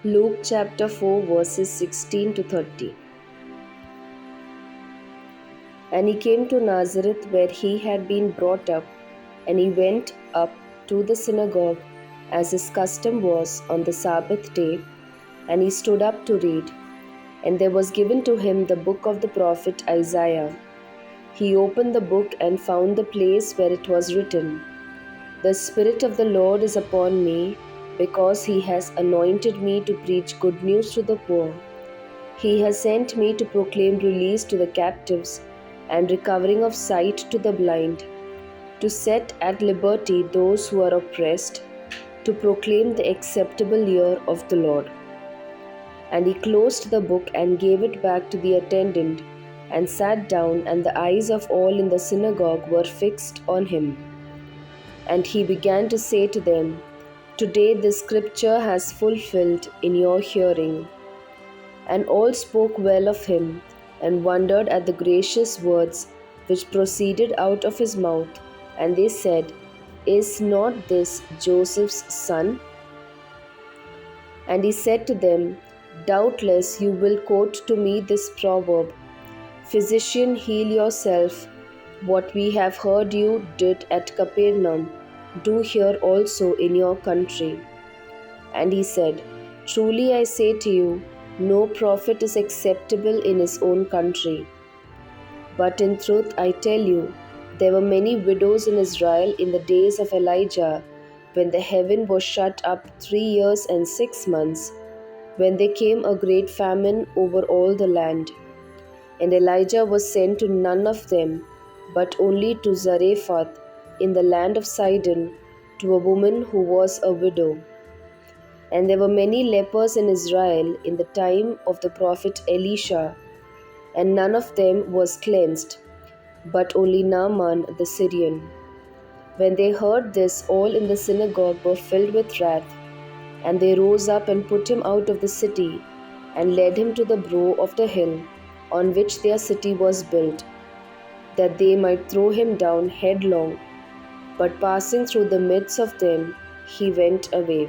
Luke chapter 4 verses 16 to 30. And he came to Nazareth where he had been brought up, and he went up to the synagogue as his custom was on the Sabbath day, and he stood up to read. And there was given to him the book of the prophet Isaiah. He opened the book and found the place where it was written, "The Spirit of the Lord is upon me, because he has anointed me to preach good news to the poor. He has sent me to proclaim release to the captives and recovering of sight to the blind, to set at liberty those who are oppressed, to proclaim the acceptable year of the Lord." And he closed the book and gave it back to the attendant and sat down, and the eyes of all in the synagogue were fixed on him. And he began to say to them, "Today this scripture has fulfilled in your hearing." And all spoke well of him, and wondered at the gracious words which proceeded out of his mouth. And they said, "Is not this Joseph's son?" And he said to them, "Doubtless you will quote to me this proverb, 'Physician, heal yourself. What we have heard you did at Capernaum, do here also in your country.' And he said, 'Truly I say to you, no prophet is acceptable in his own country. But in truth I tell you, there were many widows in Israel in the days of Elijah, when the heaven was shut up 3 years and 6 months, when there came a great famine over all the land. And Elijah was sent to none of them, but only to Zarephath in the land of Sidon, to a woman who was a widow. And there were many lepers in Israel in the time of the prophet Elisha, and none of them was cleansed, but only Naaman the Syrian." When they heard this, all in the synagogue were filled with wrath, and they rose up and put him out of the city, and led him to the brow of the hill on which their city was built, that they might throw him down headlong. But passing through the midst of them, he went away.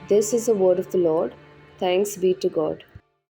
This is the word of the Lord. Thanks be to God.